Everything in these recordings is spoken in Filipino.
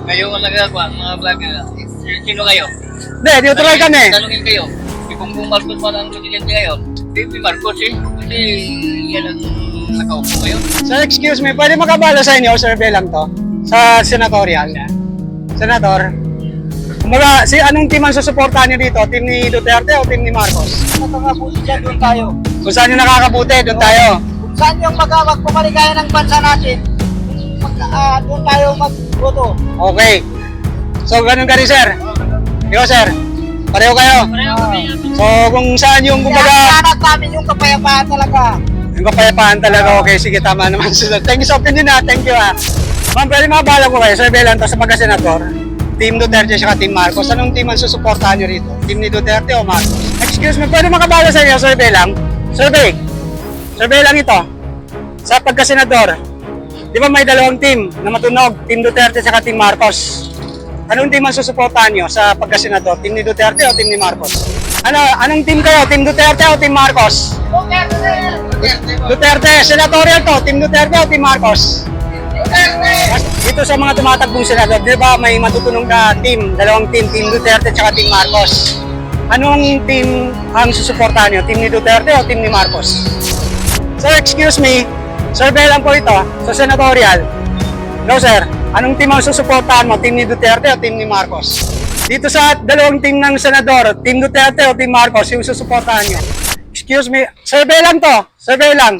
Kayo ang nagagawa, mga vlogger. Sino kayo? Hindi, neutral kami. Tanungin kayo. Kung Marcos man ang presidente ngayon, Bibi Marcos kasi yan ang nakaupo ngayon. Sir, excuse me, pwede makabala sa inyo, survey lang to, sa senatorial. Senator, kumbaga, anong team ang susuportahan nyo dito? Team ni Duterte o team ni Marcos? Nakakabuti dyan, doon tayo. Kung saan yung nakakabuti, doon tayo. Kung saan yung magpumaligaya ng bansa natin, doon tayo magboto. Okay. So, ganun ka rin, sir. Ikaw, sir. Pareho kayo. So, kung saan yung, kumbaga, Kaya namin yung kapayapaan talaga. yung kapayapaan talaga, okay, sige, tama naman. Thank you sa opinion na, thank you ha. Ma'am, pwede mabala ko kayo, survey lang to sa pagka-senator. Team Duterte at Team Marcos. Anong team ang susuportahan nyo rito? Team ni Duterte o Marcos? Excuse me, pwede makabala sa inyo, survey lang? Survey. Survey lang ito. Sa pagka-senador, di ba may dalawang team na matunog? Team Duterte at Team Marcos. Anong team ang susuportahan nyo sa pagka-senador? Team ni Duterte o Team ni Marcos? Anong team kayo? Team Duterte o Team Marcos? Duterte. Senatorial to. Team Duterte o Team Marcos? Dito sa mga tumatakbong senador, di ba may matutunog na team, dalawang team, Team Duterte at Team Marcos. Anong team ang susuportahan nyo? Team ni Duterte o Team ni Marcos? Sir, excuse me, survey lang po ito sa senatorial. No sir, anong team ang susuportahan mo? Team ni Duterte o Team ni Marcos? Dito sa dalawang team ng senador, Team Duterte o Team Marcos, yung susuportahan nyo? Excuse me, survey lang to, survey lang.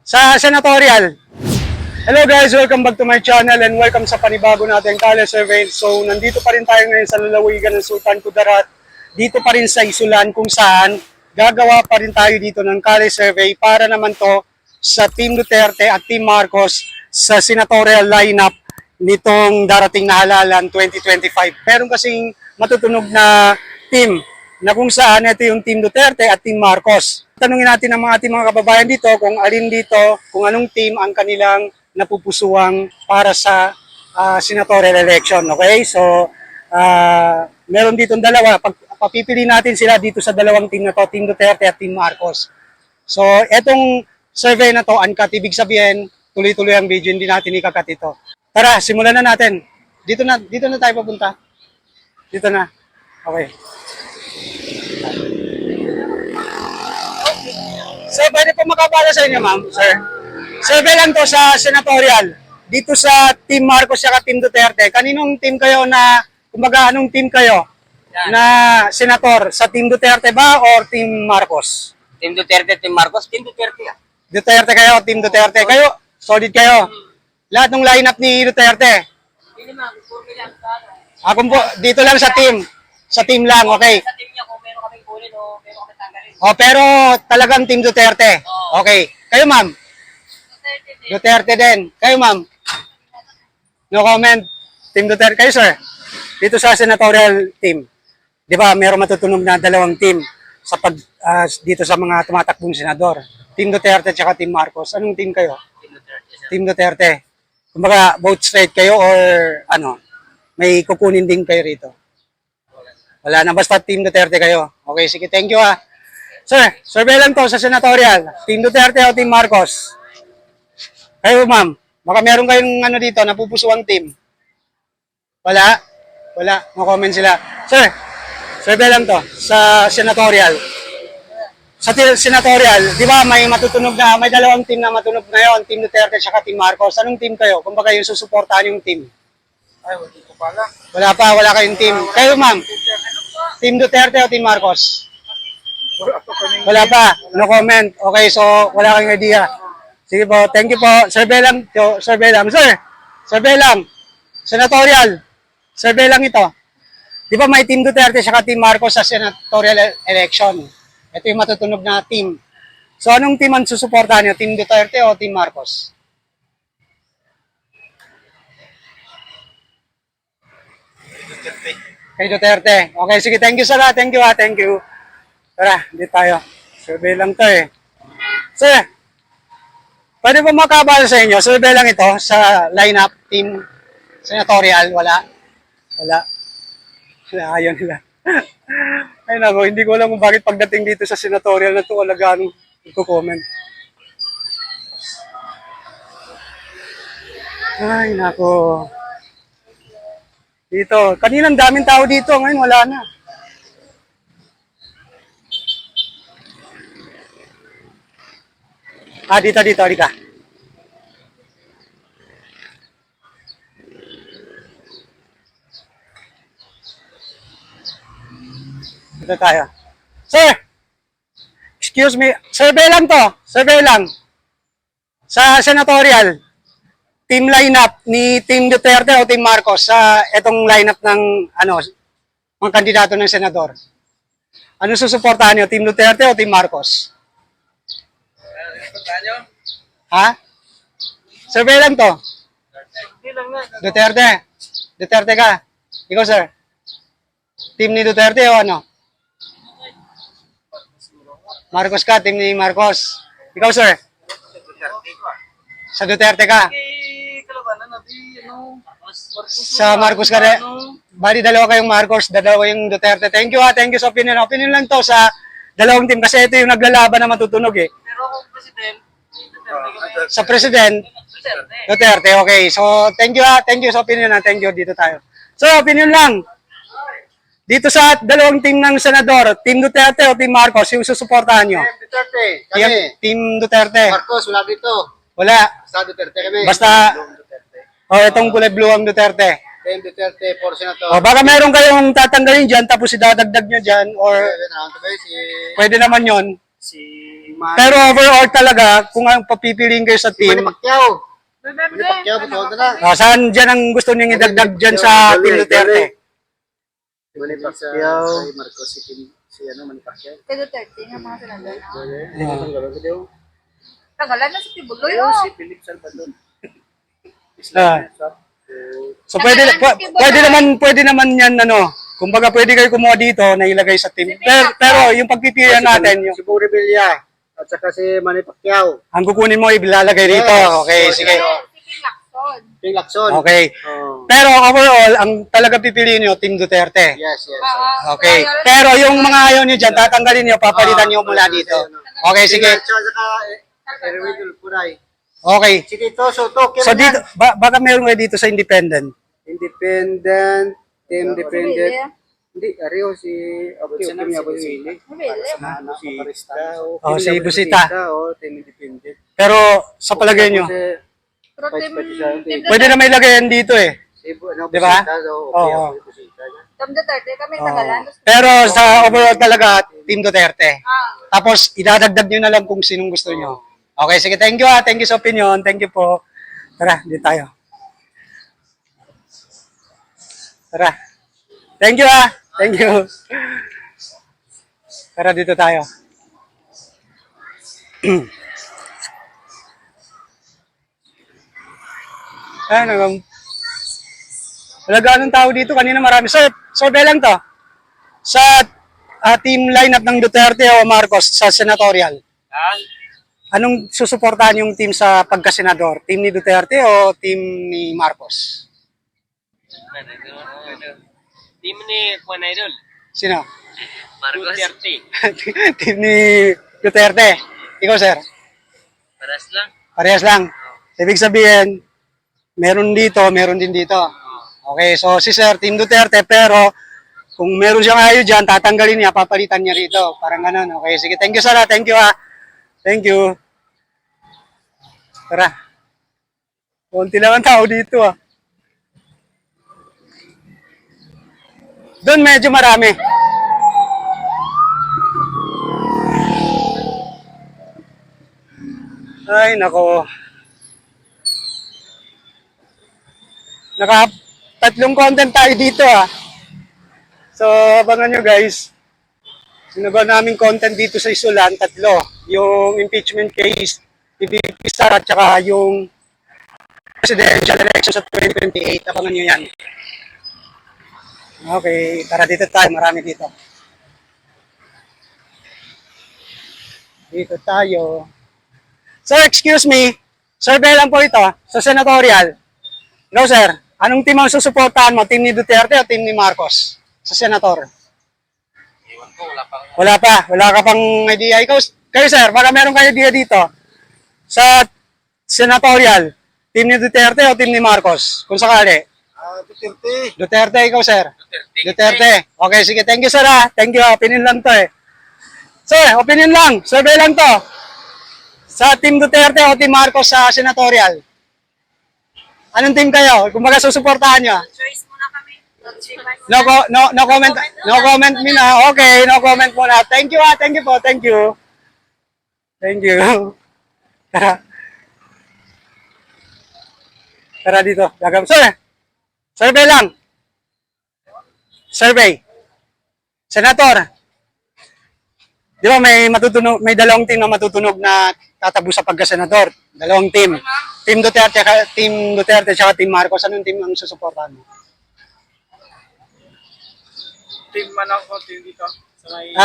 Sa senatorial. Hello guys, welcome back to my channel and welcome sa panibago nating Kale Survey. So, nandito pa rin tayo ngayon sa lalawigan ng Sultan Kudarat. Dito pa rin sa Isulan kung saan gagawa pa rin tayo dito ng Kale Survey para naman to sa Team Duterte at Team Marcos sa senatorial lineup nitong darating na halalan 2025. Meron kasing matutunog na team na kung saan ito yung Team Duterte at Team Marcos. Tanungin natin ang mga ating mga kababayan dito kung alin dito, kung anong team ang kanilang napupusuang para sa senatorial election. Okay? So, meron ditong dalawa. Papipili natin sila dito sa dalawang team na to, Team Duterte at Team Marcos. So, etong survey na to, uncut, ibig sabihin, tuloy-tuloy ang video, hindi natin ikakat ito. Tara, simulan na natin. Dito na tayo papunta. Dito na. Okay. Sir, pwede po makabala sa inyo, ma'am, sir? Survey lang to sa senatorial. Dito sa Team Marcos at Team Duterte. Kaninong team kayo na, kumbaga anong team kayo na senator? Sa Team Duterte ba or Team Marcos? Team Duterte, Team Marcos, Team Duterte ah. Duterte kayo, Team Duterte. Kayo, solid kayo. Lahat ng lineup ni Duterte. Ako po, dito lang sa team. Sa team lang, okay. Sa team niya kung meron kaming kunin o meron kaming tanggalin. O, pero talagang Team Duterte. Okay. Kayo, ma'am? Duterte din. Kayo, ma'am? No comment. Team Duterte. Kayo, sir? Dito sa senatorial team. Di ba, meron matutunog na dalawang team sa dito sa mga tumatakbong senador. Team Duterte at Team Marcos. Anong team kayo? Team Duterte. Team Duterte. Kumbaga, vote straight kayo or ano, may kukunin din kayo rito? Wala na, basta Team Duterte kayo. Okay, sige, thank you ha. Sir, survey lang to sa senatorial. Team Duterte o Team Marcos? Kayo, ma'am, baka meron kayong ano dito, napupusuang team. Wala? Wala, no comment sila. Sir, survey lang to sa senatorial. Sa senatorial, di ba may matutunog na, may dalawang team na matunog ngayon, Team Duterte at Team Marcos. Anong team kayo? Kung baka yung susuportahan yung team? Ay, hindi ko pala. Wala kayong team. Kayo, ma'am, Team Duterte o Team Marcos? Wala pa, no comment. Okay, so wala kayong idea. Sige po, thank you po. Survey lang. Sir, survey lang. Senatorial. Survey lang ito. Di ba may Team Duterte at Team Marcos sa senatorial election? Ito yung matutunog na team. So anong team ang susuportahan niyo? Team Duterte o Team Marcos? Duterte. Kay Duterte. Okay, sige, thank you sir. Thank you ha, thank you. Tara, dito tayo. Survey lang to eh. Sir, pwede po makabala sa inyo, survey lang ito sa lineup team senatorial, wala. Ayaw nila. Ay nako, hindi ko alam kung bakit pagdating dito sa senatorial na ito, alagaan nagko-comment. Ay nako. Dito. Kaninang daming tao dito. Ngayon wala na. Dito. Halika. Dito tayo. Sir! Excuse me. Survey lang to. Survey lang. Sa senatorial, team lineup ni Team Duterte o Team Marcos sa itong lineup ng mga kandidato ng senador. Ano susuportahan niyo? Team Duterte o Team Marcos? Ha? Survey lang to. Duterte. Duterte ka. Ikaw, sir. Team ni Duterte o ano? Marcos ka, team ni Marcos. Ikaw, sir. Sa Duterte ka. Sa Marcos ka rin. Bali, dalawa kayong Marcos, dalawa yung Duterte. Thank you thank you sa opinion. Opinion lang to sa dalawang team kasi ito yung naglalaban na matutunog eh. Pero kung president, Sa President, Duterte, okay. So, thank you sa opinion thank you, dito tayo. So, opinion lang. Dito sa dalawang team ng senador, Team Duterte o Team Marcos, yung susuportahan nyo? Duterte, kami. Team Duterte. Marcos, wala dito. Wala. Sa Duterte kami. Basta, itong kulay blue ang Duterte. Team Duterte, for senator. Baka meron kayong tatanggalin dyan, tapos idadagdag nyo dyan, or pwede naman yon. Pero overall talaga, kung ang papipiliin kayo sa team, Manny Pacquiao. Manny Pacquiao, buto na. saan dyan ang gusto nyo idagdag dyan sa Team Duterte? Manny Pacquiao. Marcos, si Manny Pacquiao. Kay Duterte nga mga senador. Tagalan na sa Tibuloy, oh. Si Philip Salvador. So pwede naman yan kumbaga pwede kayo kumuha dito na ilagay sa team. Pero yung pagpipilian natin, yung Si Buri Villa. At saka si Manny Pacquiao. ang kukunin mo ilalagay dito. Okay, sige. Si King Lacson. Ping Lacson. Okay. Oh. Pero overall, ang talaga pipiliin nyo, Team Duterte. Yes. Okay. Pero yung mga ayaw nyo dyan, tatanggalin nyo, papalitan nyo mula dito. Okay, sige. At saka Erwin Tulpuray. Okay. Si Tito Soto. So dito, baka meron kayo dito sa independent. Independent. Team Billy. Dependent. Hindi, Ario si... Okay, niya po si Willie. Billy. Si Busita. Team Independent. Pero sa palagay nyo, Pero Team pwede na may lagayan dito eh. Di ba? Oo. Team Duterte kami tagalan. Pero sa overall talaga, Team Duterte. Tapos idadagdag nyo na lang kung sinong gusto nyo. Okay, sige. Thank you Thank you sa opinion. Thank you po. Tara, dito tayo. Tara. Thank you Thank you. Tara, dito tayo. Wala ganong tao dito. Kanina marami. Survey lang to. Sa team lineup ng Duterte o Marcos sa senatorial. Anong susuportahan yung team sa pagka-senador? Team ni Duterte o team ni Marcos? team ni Juan Idol. Sino? Marcos. Duterte. Team ni Duterte. Ikaw, sir? Paras lang. Parehas lang. Ibig sabihin, meron dito, meron din dito. Okay, so si sir, Team Duterte, pero kung meron siyang ayaw dyan, tatanggalin niya, papalitan niya rito. Parang ganun. Okay, sige. Thank you, sir. Thank you, Thank you. Tara. Konti lang ang tao dito, Doon medyo marami. Ay, nako. Tatlong content tayo dito, So, abangan nyo, guys. Sinagawa namin content dito sa Isulan, tatlo. Yung impeachment case, PBB Sara, at saka yung presidential election sa 2028. Abangan nyo yan. Okay, tara dito tayo. Marami dito. Dito tayo. Sir, excuse me. Survey lang po ito sa senatorial. Hello, sir. Anong team ang susuportahan mo? Team ni Duterte o team ni Marcos? Sa senator? Iwan ko, wala pa. Wala pa. Wala ka pang idea. Kayo, sir, baka meron kayo idea dito. Sa senatorial, team ni Duterte o team ni Marcos? Kung sakali. Duterte. Duterte, ikaw, sir. Duterte. Duterte. Okay, sige. Thank you, sir. Thank you. Opinion lang to eh. Sir, opinion lang. Survey lang to. Sa Team Duterte o Team Marcos sa senatorial? Anong team kayo? Kung baga susuportahan nyo? Choice muna kami. No comment. No comment muna. Okay, no comment muna. Thank you Thank you po. Thank you. Thank you. Tara. Tara dito. Sir, survey lang. Survey. Senator. Di ba may dalawang team na matutunog na tatakbo sa pagka-senador? Dalawang team. Team Duterte at Team Marcos. Anong team ang susuportahan mo? Team man ako, team dito.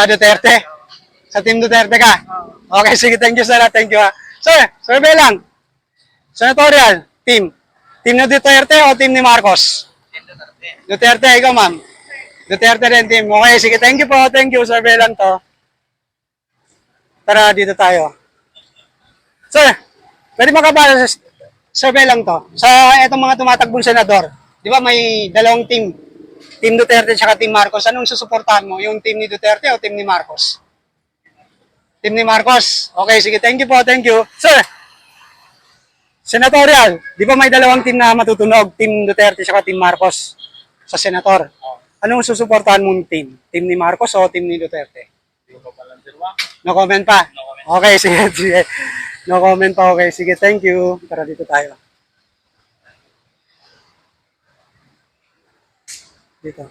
Duterte. Sa Team Duterte ka? Okay, sige. Thank you, sir. Thank you. Sir, survey lang. Senatorial, team. Team ni Duterte o team ni Marcos? Duterte, ikaw, ma'am. Duterte rin team. Okay, sige. Thank you po. Thank you. Survey lang to. Tara, dito tayo. Sir, pwede makabala sa survey lang to. Sa etong mga tumatakbong senador, di ba may dalawang team? Team Duterte at Team Marcos. Anong susuportahan mo? Yung team ni Duterte o team ni Marcos? Team ni Marcos. Okay, sige. Thank you po. Thank you. Sir, senatorial. Di ba may dalawang team na matutunog? Team Duterte at Team Marcos sa senator. Anong susuportahan mong team? Team ni Marcos o team ni Duterte? No comment pa? Okay, sige, sige. No comment pa, okay. Sige, thank you. Tara, dito tayo. Dito.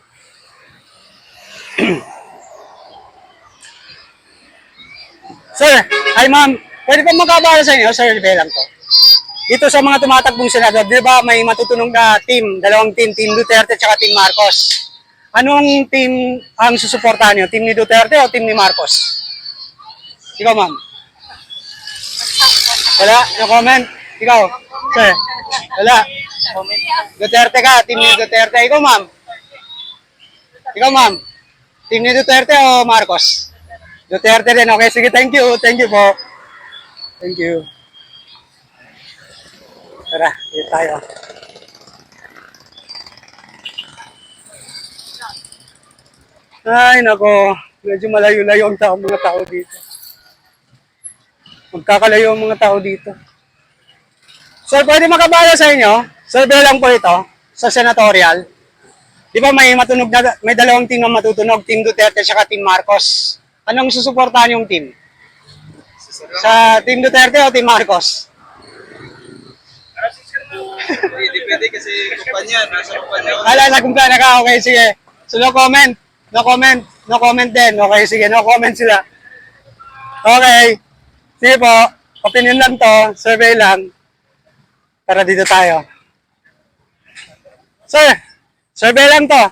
Sir, hi ma'am. Pwede pa magkabala sa inyo? Sir, lang to. Dito sa mga tumatakbong senador, di ba may matutunog na team, dalawang team, Team Duterte at Team Marcos. Anong team ang susuportahan nyo? Team ni Duterte o team ni Marcos? Ikaw, ma'am. Wala? No comment? Ikaw? Sir? Wala? Duterte ka? Team ni Duterte? Ikaw, ma'am? Ikaw, ma'am? Team ni Duterte o Marcos? Duterte rin. Okay, sige. Thank you. Thank you po. Thank you. Tara, dito tayo. Ay, nako. Medyo malayo-layo ang mga tao dito. Magkakalayo ang mga tao dito. Sir, pwede makabala sa inyo? Survey lang po ito sa senatorial. Di ba may dalawang team na matutunog, Team Duterte at Team Marcos. Anong susuportahan yung team? Sa Team Duterte o Team Marcos? Depende kasi kumpanya, nasa kumpanya. Ala, nagkumpanya ka. Okay, sige. So, no comment. No comment. No comment din. Okay, sige. No comment sila. Okay. Sige po. Opinion lang to. Survey lang. Tara, dito tayo. Sir, survey lang to.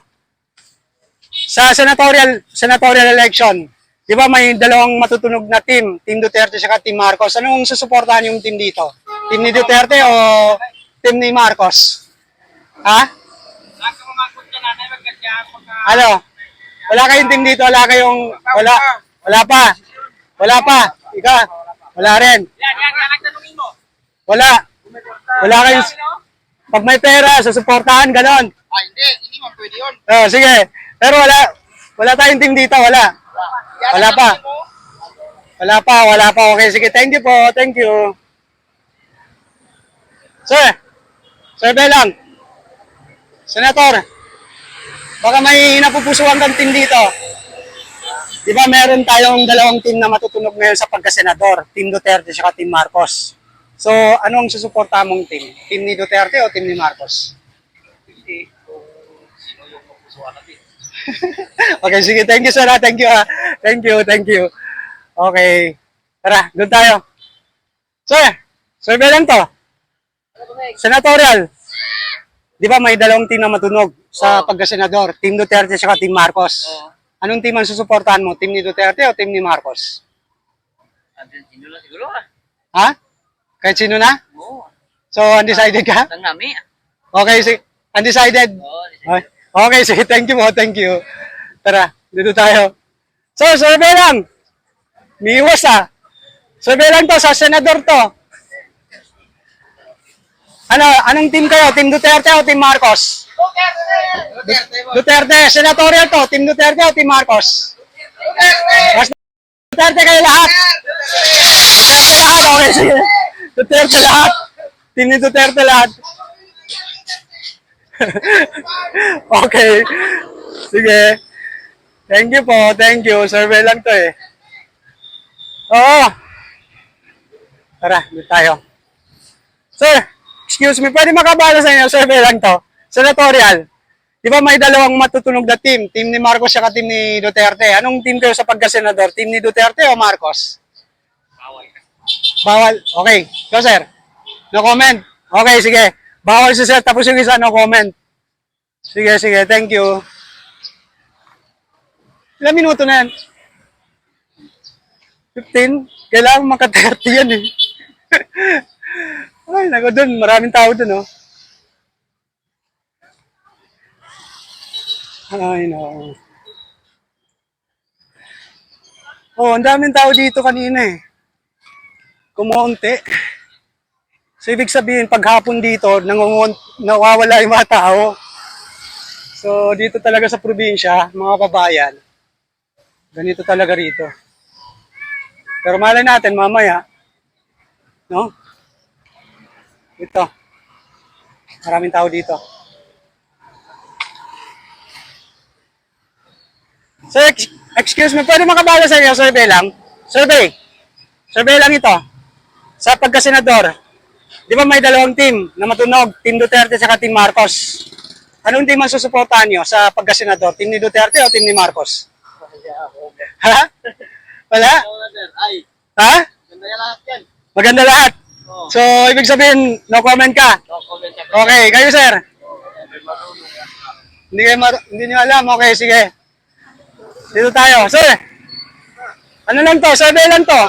Sa senatorial election, di ba may dalawang matutunog na team, Team Duterte at Team Marcos. Anong susuportahan yung team dito? Team ni Duterte o team ni Marcos? Ha? Ano? Wala kayong team dito, wala pa. Wala pa. Ika, wala rin. Wala kayong, pag may pera, susuportahan, ganon. Hindi man pwede yun. Sige. Pero wala tayong team dito, wala. Wala pa. Okay, sige. Thank you po. Thank you. Sir, survey lang. Senator, baka may napupusuan kang team dito. Di ba meron tayong dalawang team na matutunog ngayon sa pagka-senador, Team Duterte at Team Marcos. So, ano ang susuporta mong team? Team ni Duterte o team ni Marcos? Okay, sige. Thank you, sir. Thank you. Thank you. Okay. Tara, doon tayo. Sir, survey lang to. Senatorial. Di ba may dalawang team na matunog sa pagka-senador, Team Duterte at Team Marcos? Anong team ang susuportahan mo? Team ni Duterte o team ni Marcos? Sino lang siguro ah. Ha? Kahit sino na? Oo. So, undecided ka? Ang nami ah. Okay, sige. Undecided? Oo. Okay, sige. Thank you po. Thank you. Tara, dito tayo. So, survey lang. Miiwas ah. Survey lang to sa senador to. Anong team kayo? Team Duterte o Team Marcos? Duterte, senatorial to. Team Duterte o Team Marcos? Mas Duterte kayo lahat. Duterte lahat. Okay, sige. Duterte lahat. Team ni Duterte lahat. Okay. Sige. Thank you po. Thank you. Survey lang to eh. Oo. Tara, dito tayo. Sir, excuse me. Pwede makabala sa inyo. Survey lang to. Senatorial. Di ba may dalawang matutunog na team? Team ni Marcos at team ni Duterte. Anong team kayo sa pagka-senador? Team ni Duterte o Marcos? Bawal. Okay. Go, sir. No comment. Okay, sige. Bawal si sir. Tapos yung isa, no comment. Sige, sige. Thank you. Ilang minuto na yan? 15? Kailangan maka-30 yan eh. Ay, naku dun. Maraming tao dun, oh. Ay, no. Oh, ang daming tao dito kanina eh. Kumonti. So, ibig sabihin, paghapon dito, nawawala yung mga tao. So, dito talaga sa probinsya, mga kababayan, ganito talaga rito. Pero malay natin, mamaya, no? Ito. Maraming tao dito. So, excuse me, pwede makabala sa inyo, survey lang? Survey. Survey lang ito. Sa pagka-senador, di ba may dalawang team na matunog, Team Duterte at Team Marcos? Anong team ang susuportahan nyo sa pagka-senador? Team ni Duterte o Team ni Marcos? Ha? Wala? Ha? Maganda lahat. So, ibig sabihin, no comment ka? Okay, kayo sir? Hindi nyo alam? Okay, sige. Dito tayo. Sir, ano lang to? Survey lang to.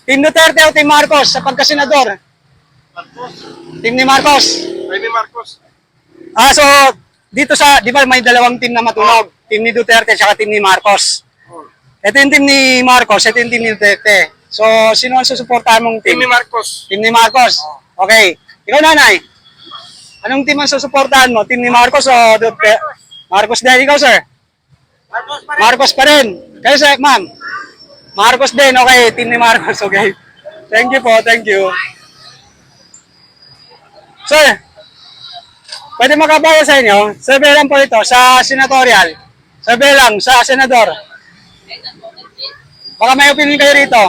Team Duterte o Team Marcos sa pagka-senador? Team ni Marcos. Ni Marcos. Ah, so, dito sa, di ba may dalawang team na matunog? Team ni Duterte at team ni Marcos. Ito yung team ni Marcos, ito yung team ni Duterte. So, sino ang susuportahan mong team? Team ni Marcos. Team ni Marcos. Okay. Ikaw, nanay. Anong team ang susuportahan mo? Team ni Marcos o Duterte? Marcos din. Ikaw, sir? Marcos pa rin. Kayo, sir, ma'am? Marcos din. Okay, team ni Marcos. Okay. Thank you po. Thank you. Sir, pwede makabaya sa inyo? Survey lang po ito sa senatorial. Survey lang sa senador. Baka may opinion kayo rito.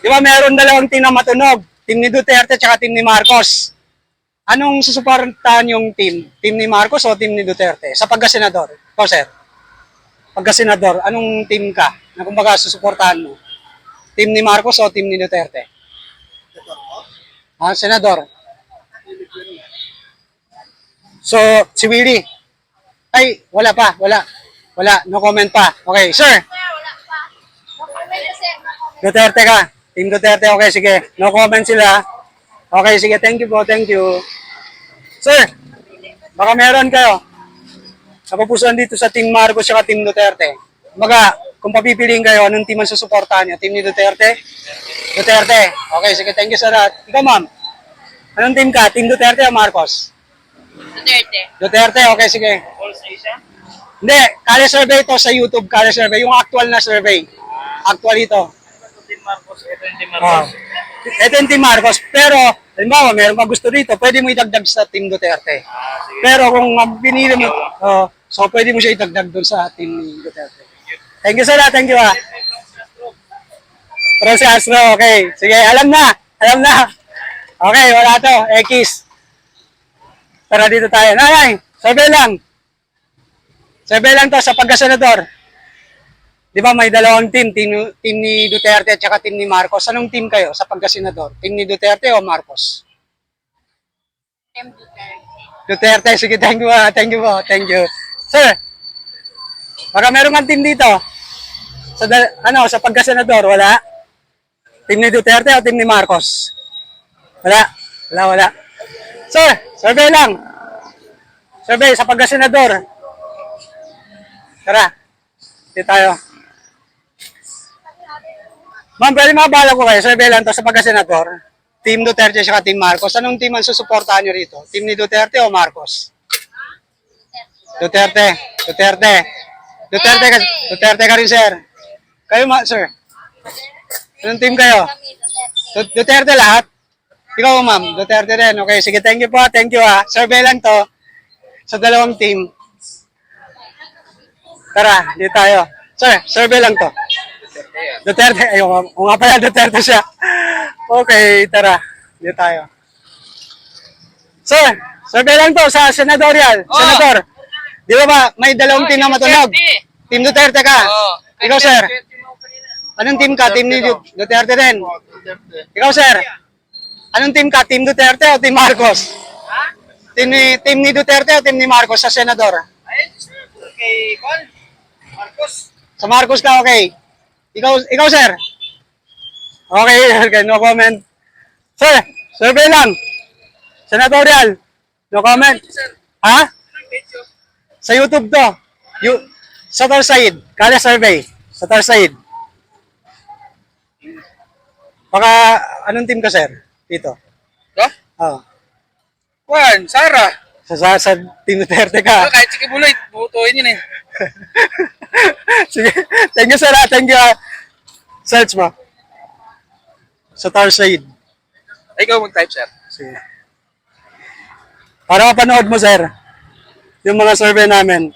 Di ba meron dalawang team na matunog? Team ni Duterte at team ni Marcos. Anong susuportahan yung team? Team ni Marcos o team ni Duterte? Sa pagka-senador. Ikaw, sir. Pagka-senador, anong team ka? Na kumbaga susuportahan mo? Team ni Marcos o team ni Duterte? Ah, senador. So, si Willie. Ay, wala pa, wala. Wala, no comment pa. Okay, sir. Duterte ka. Team Duterte, okay, sige. No comment sila. Okay, sige, thank you po, thank you. Sir, baka meron kayo. Napupusuan dito sa Team Marcos at Team Duterte. Baga, kung papipiliin kayo, anong team ang susuportahan niyo? Team ni Duterte? Duterte. Okay, sige, thank you sir. Ikaw, ma'am. Anong team ka? Team Duterte o Marcos? Duterte. Duterte, okay, sige. Hindi, kaya survey to sa YouTube, kaya survey. Yung actual na survey. Actual ito. Team Marcos. Ito yung Team Oh. Ito yung Team Marcos. Pero, halimbawa, meron pa gusto dito, pwede mo idagdag sa Team Duterte. Pero kung pinili mo, so pwede mo siya idagdag doon sa Team ni Duterte. Thank you sir, thank you ah. Pero si Astro, okay. Sige, alam na. Alam na. Okay, wala to. X. Tara dito tayo. Nanay, survey lang. Survey lang to sa pagkasenador. Di ba may dalawang team ni Duterte at saka team ni Marcos. Anong team kayo sa pagkasenador? Team ni Duterte o Marcos? Team Duterte. Duterte, sige, thank you ah. Thank you po, thank you. Sir, baka meron kang team dito. Sa pagkasenador, wala? Team ni Duterte o team ni Marcos? Wala. Wala. Sir, survey lang. Survey sa pagkasenador. Tara. Dito tayo. Ma'am, pwede mabala ko kayo. Survey lang to sa pagkasenador. Team Duterte at Team Marcos. Anong team ang susuportahan nyo rito? Team ni Duterte o Marcos? Duterte. Duterte. Duterte ka, Duterte ka rin, sir. Kayo, sir. Anong team kayo? Duterte lahat? Ikaw, ma'am. Duterte rin. Okay, sige. Thank you po. Thank you, ha. Survey lang to sa dalawang team. Tara, dito tayo. Sir, survey lang to. Duterte. Ayun, nga pala, Duterte siya. Okay, tara. Dito tayo. Sir, survey lang to sa senatorial. Oh. Senador. Di ba may dalawang team na matunog? Team Duterte ka. Oo. Ikaw, sir. Anong team ka? Team ni Duterte din. Ikaw, sir. Anong team ka? Team Duterte o Team Marcos? Team ni Duterte o Team ni Marcos sa senador? Ay, kay Juan. Marcos. Sa Marcos ka, okay. Ikaw, sir. Okay, okay, no comment. Sir, survey lang. Senatorial. No comment. Ha? Sa YouTube to. Sa Tarsaid. Kala survey. Sa Tarsaid. Baka, anong team ka, sir? Dito. Ito? Oh. Juan, Sara. Sa Team Duterte ka. Kahit sige buloy, butuin yun eh. Sige. Thank you, sir. Thank you. Search mo. Sa Tarsaid. Ikaw mag-type, sir. Sige. Para mapanood mo, sir. Yung mga survey namin.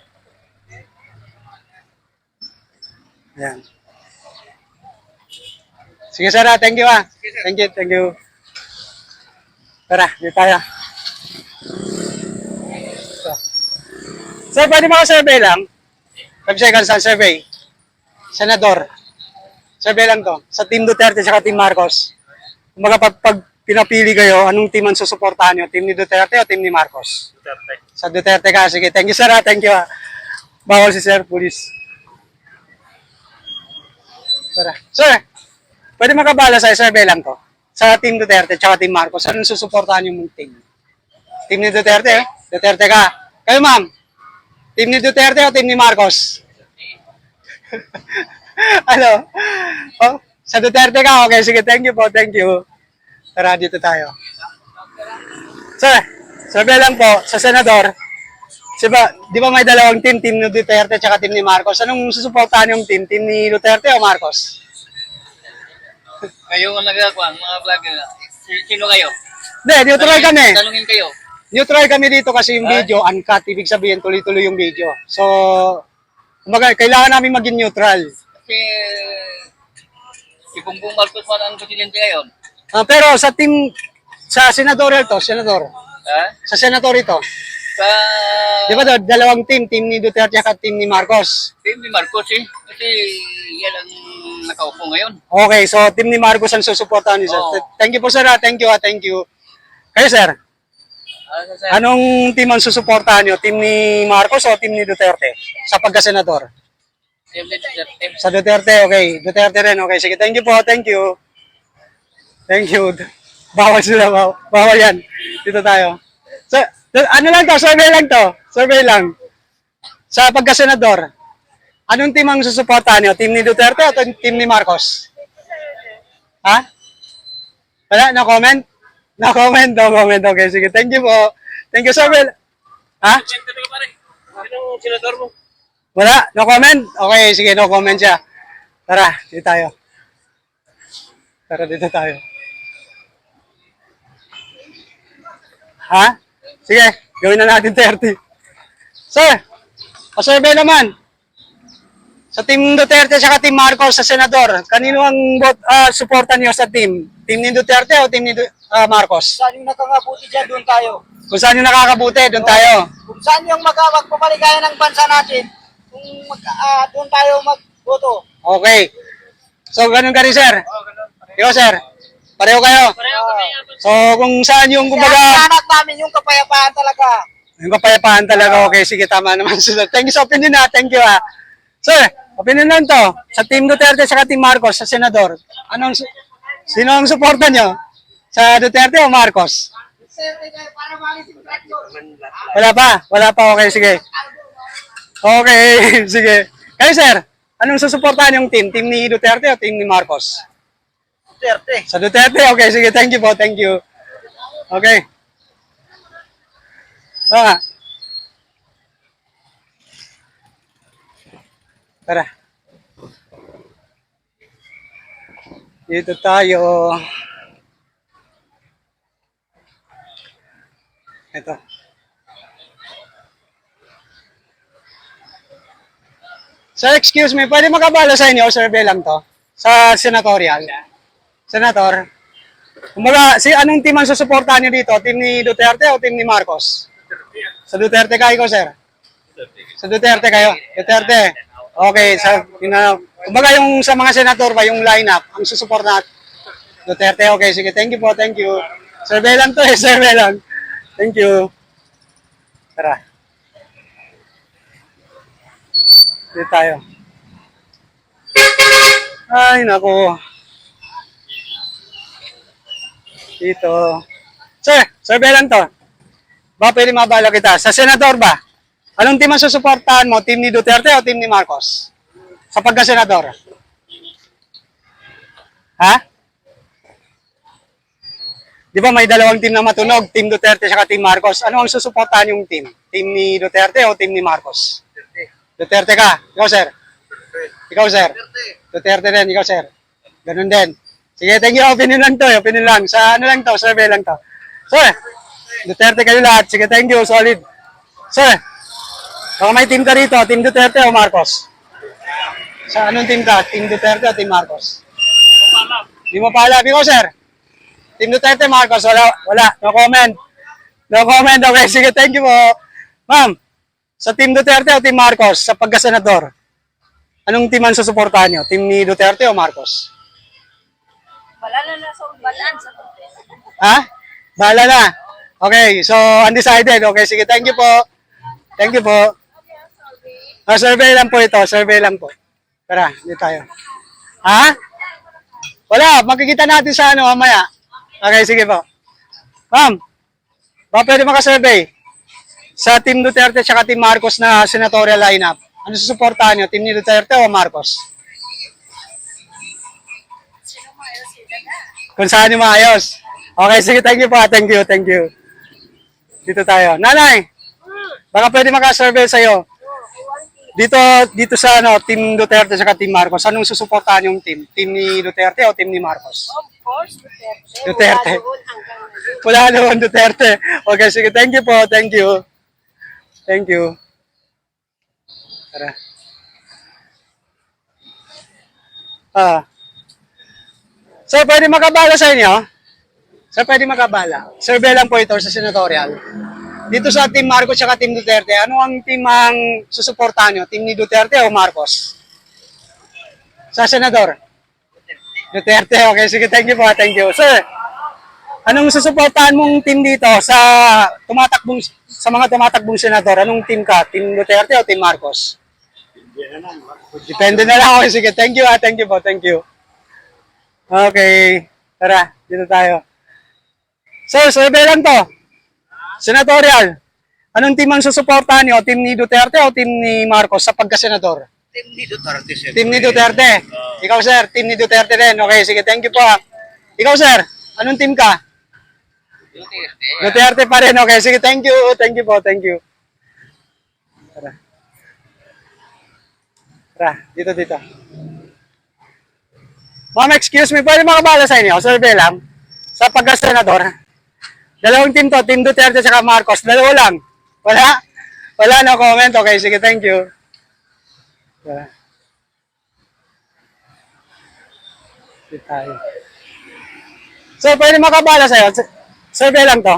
Ayan. Sige, sir. Thank you, Thank you, thank you. Tara, dito tayo. Sir, pwede maka-survey lang? 5 seconds ang survey. Senador. Survey lang to. Sa Team Duterte at Team Marcos. Kumbaga pag pinapili kayo, anong team ang susuportahan nyo? Team ni Duterte o Team ni Marcos? Duterte. Sa Duterte ka. Sige, thank you, sir. Thank you. Bawal si sir, police. Tara. Sir, pwede makabala sa survey lang to. Sa Team Duterte at Team Marcos, anong susuportahan yung team? Team ni Duterte? Duterte ka. Kayo, ma'am? Team ni Duterte o Team ni Marcos? Ano? Oh, sa Duterte ka? Okay, sige. Thank you po. Thank you. Tara, dito tayo. Sir, survey lang po sa senador. Di ba may dalawang team? Team ni Duterte at Team ni Marcos. Anong susuportahan yung team? Team ni Duterte o Marcos? Kayo ang nagagawa, mga vlogger. Sino kayo? Hindi, neutral kami. Tanungin kayo. Neutral kami dito kasi yung video, uncut. Ibig sabihin, tuloy-tuloy yung video. So, kumbaga, kailangan namin maging neutral. Kasi si Bongbong Marcos man ang presidente ngayon. Pero sa team, sa senatorial to, senador. Ha? Sa senator ito. Sa Di ba dalawang team ni Duterte at team ni Marcos. team ni Marcos kasi yan ang nakaupo ngayon. Okay, so team ni Marcos ang susuportahan ni sir. Oo. Thank you po, sir. Thank you, thank you. Kayo, sir, anong team ang susuportahan nyo? Team ni Marcos o team ni Duterte? Sa pagka-senador? Team ni Duterte. Sa Duterte, okay. Duterte rin, okay. Sige, thank you po, thank you. Thank you. Bawal sila, bawal yan. Dito tayo. So, ano lang to? Survey lang to. Survey lang. Sa pagka-senador, anong team ang susuportahan nyo? Team ni Duterte o team ni Marcos? Ha? Wala? No comment? No comment? No comment. Okay, sige. Thank you po. Thank you, survey. Ha? Sinong senador mo? Wala? No comment? Okay, sige. No comment siya. Tara, dito tayo. Tara, dito tayo. Ha? Sige, gawin na natin 30. Sir, pa-survey naman. Sa Team Duterte at Team Marcos sa senador, kanino ang suporta niyo sa team? Team ni Duterte o Team ni Marcos? Saan yung nakakabuti dyan, doon tayo. Kung saan yung nakakabuti, doon tayo. Kung saan yung magpapaligaya ng bansa natin, doon tayo magboto. Okay. So, ganun ka rin, sir? Ikaw, sir? Pareho kayo? So, kung saan yung, Kaya kumbaga, hanap namin yung kapayapaan talaga. yung kapayapaan talaga, okay, sige, tama naman, sir. Thank you sa opinion, thank you, Sir, opinion lang to. Sa Team Duterte at Team Marcos, sa senador, sino ang suporta nyo? Sa Duterte o Marcos? Para malis yung traction. Wala pa, okay, sige. Okay, sige. Kayo, sir, anong susuportahan yung team? Team ni Duterte o team ni Marcos? Duterte. Sa Duterte, okay, sige, thank you po, thank you. Okay. So nga. Tara. Dito tayo. Ito. Sir, excuse me, pwede makabala sa inyo? Survey lang to. Sa senatorial. Senator. Kumbaga, anong team ang susuportahan nyo dito? Team ni Duterte o team ni Marcos? Sa Duterte kayo, sir? Sa Duterte kayo? Duterte. Okay, kumbaga yung sa mga senator ba, yung lineup, ang susuportahan Duterte. Okay, sige, thank you po, thank you. Survey lang to survey lang. Thank you. Tara. Dito tayo. Ay, naku. Dito. Sir, survey lang to. Ba, pwede mabala kita. Sa senador ba? Anong team ang susuportahan mo? Team ni Duterte o team ni Marcos? Sa pagka-senador? Ha? Di ba may dalawang team na matunog? Team Duterte at team Marcos. Ano ang susuportahan yung team? Team ni Duterte o team ni Marcos? Duterte ka. Ikaw, sir. Ikaw, sir. Duterte din. Ikaw, sir. Ganun din. Sige, thank you. Opinion lang to. Opinion lang. Sa ano lang to. Survey lang to. Sir, Duterte kayo lahat. Sige, thank you. Solid. Sir, baka may team ka rito. Team Duterte o Marcos? Sa anong team ka? Team Duterte o Team Marcos? Di mo pa alam. Ikaw, sir. Team Duterte, Marcos. Wala. Wala. No comment. No comment. Okay, sige. Thank you po. Ma'am, sa Team Duterte o Team Marcos, sa pagka-senador, anong team ang susuportahan nyo? Team ni Duterte o Marcos? Wala na nasa balaan sa Duterte. Ha? Bahala na. Okay, so undecided. Okay, sige. Thank you po. Thank you po. Survey lang po ito. Survey lang po. Tara, dito tayo. Ha? Wala. Makikita natin sa ano mamaya. Okay, sige po. Ma'am, ba pwede makasurvey? Sa Team Duterte at Team Marcos na senatorial lineup, ano susuportahan nyo? Team ni Duterte o Marcos? Kung saan yung maayos. Okay, sige, thank you po. Thank you, thank you. Dito tayo. Nanay, baka pwede makasurvey sa'yo. Dito sa Team Duterte at Team Marcos, anong susuportahan yung team? Team ni Duterte o Team ni Marcos? Of course, Duterte. Duterte. Wala doon hanggang ngayon. Wala naman Duterte. Okay, sige, thank you po. Thank you. Thank you. Tara. Sir, pwede makabala sa inyo? Sir, pwede makabala. Survey lang po ito sa senatorial. Dito sa Team Marcos at Team Duterte, ano ang team ang susuportahan nyo? Team ni Duterte o Marcos? Sa senador? Duterte. Okay, sige, thank you po. Thank you. Sir, anong susuportahan mong team dito sa mga tumatakbong senador? Anong team ka? Team Duterte o Team Marcos? Depende na lang. Okay, sige. Thank you. Thank you po. Thank you. Okay. Tara, dito tayo. Sir, survey lang to. Senatorial. Anong team ang susuportahan niyo? Team ni Duterte o team ni Marcos sa pagka-senador? Team ni Duterte, sir. Team ni Duterte. Ikaw, sir. Team ni Duterte din. Okay, sige. Thank you po. Ikaw, sir. Anong team ka? Duterte. Duterte pa rin. Okay, sige. Thank you. Thank you po. Thank you. Tara. Tara. Dito. Ma'am, excuse me. Pwede makabala sa inyo? Survey lang. Sa pagka-senador. Dalawang team to. Team Duterte at Marcos. Dalawa lang. Wala? Wala, no comment. Okay, sige. Thank you. Tara. Dito tayo. So, pwede makabala sa'yo. Survey lang to.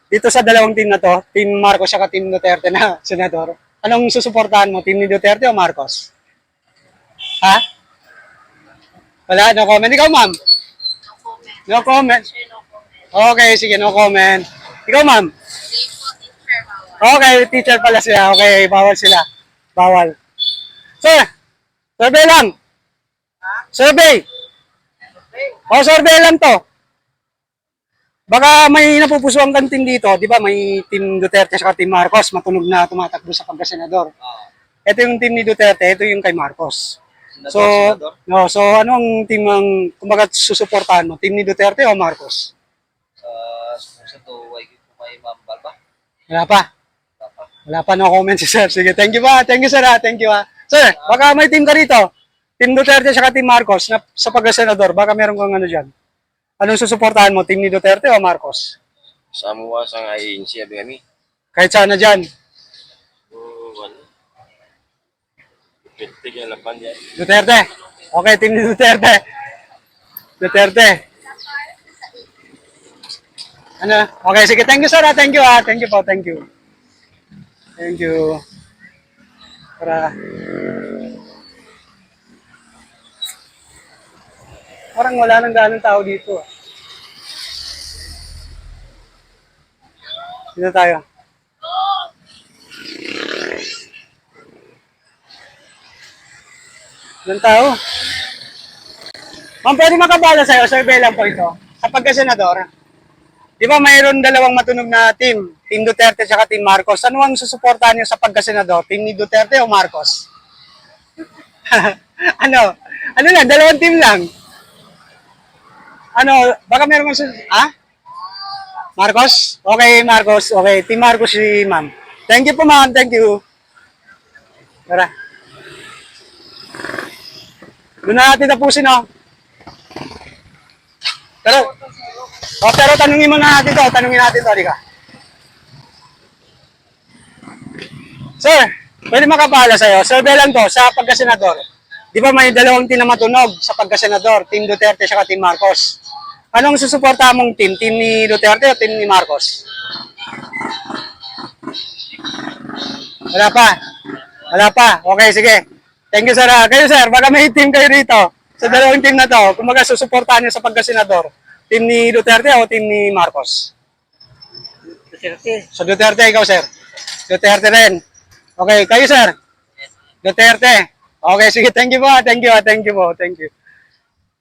Dito sa dalawang team na to, Team Marcos at Team Duterte na senador. Anong susuportahan mo? Team ni Duterte o Marcos? Ha? Wala? No comment. Ikaw, ma'am? No comment. Okay, sige. No comment. Ikaw, ma'am? Okay, teacher pala siya. Okay, bawal sila. Bawal. Sir, survey lang. Survey. O, survey lang to. Baka may napupusuan kang team dito, di ba? May Team Duterte at Team Marcos, matunog na tumatakbo sa pagka-senador. Ito yung team ni Duterte, ito yung kay Marcos. So, so ano ang team ang kumbaga susuportahan mo? Team ni Duterte o Marcos? Sa tuway ko may mambal ba? Wala pa. Wala pa, no comment si sir. Sige, thank you ba? Thank you, sir. Thank you. Sir, baka may team ka rito. Team Duterte at Team Marcos na sa pagka-senador. Baka meron kang ano dyan. Anong susuportahan mo? Team ni Duterte o Marcos? Sa mua sang ANC abi kami. Kahit saan na dyan. Wala. Pitik yung laban yan. Duterte. Okay, team ni Duterte. Duterte. Ano? Okay, sige. Thank you, sir. Thank you, ah. Thank you po. Thank you. Thank you. Parang wala nang ganong tao dito. Ah. Dito tayo. Ilang tao? Ma'am, pwede makabala sa'yo. Survey lang po ito. Sa pagka-senador, di ba mayroon dalawang matunog na team? Team Duterte at Team Marcos. Ano ang susuportahan niyo sa pagka-senador? Team ni Duterte o Marcos? Ano? Ano lang? Dalawang team lang. Ano? Baka meron kang ha? Marcos? Okay, Marcos. Okay, Team Marcos si ma'am. Thank you po, ma'am. Thank you. Tara. Doon na natin tapusin, oh. Pero tanungin muna natin to. Tanungin natin to, di ka? Sir, pwede makapala sa'yo. Survey lang to sa pagka-senador. Di ba may dalawang team na matunog sa pagka-senador? Team Duterte at Team Marcos. Anong susuportahan mong team? Team ni Duterte o team ni Marcos? Wala pa? Wala pa? Okay, sige. Thank you, sir. Kayo, sir, baka may team kayo rito. Sa dalawang team na to, kung susuportahan niyo sa pagka-senador, team ni Duterte o team ni Marcos? Duterte. So, Duterte, ikaw, sir. Duterte rin. Okay, kayo, sir. Duterte. Okay, sige. Thank you po. Thank you. Thank you po. Thank you.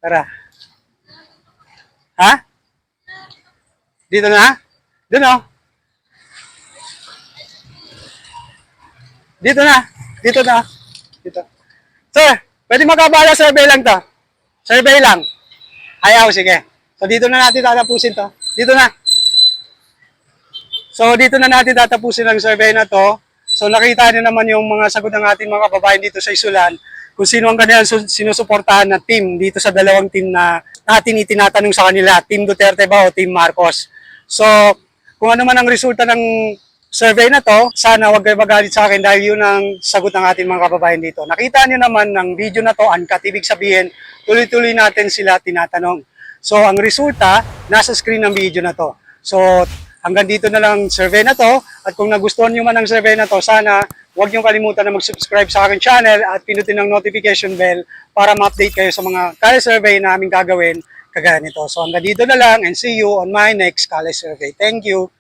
Tara. Ha? Dito na? Doon, oh. Dito na. Dito na. Dito. Sir, pwede makabala survey lang to. Survey lang. Ayaw, sige. So, dito na natin tatapusin to. Dito na. So, dito na natin tatapusin ang survey na to. So, nakita niyo naman yung mga sagot ng ating mga kababayan dito sa Isulan. Kung sino ang kanilang sinusuportahan na team dito sa dalawang team na natin itinatanong sa kanila. Team Duterte ba o Team Marcos? So, kung ano man ang resulta ng survey na to, sana huwag kayo magalit sa akin dahil yun ang sagot ng ating mga kababayan dito. Nakita niyo naman ng video na to, uncut, ibig sabihin, tuloy-tuloy natin sila tinatanong. So, ang resulta, nasa screen ng video na to. So, hanggang dito na lang survey na to. At kung nagustuhan niyo man ang survey na to, sana huwag niyo kalimutan na mag-subscribe sa aking channel at pinutin ang notification bell para ma-update kayo sa mga college survey na aming gagawin kagaya nito. So, hanggang dito na lang and see you on my next college survey. Thank you.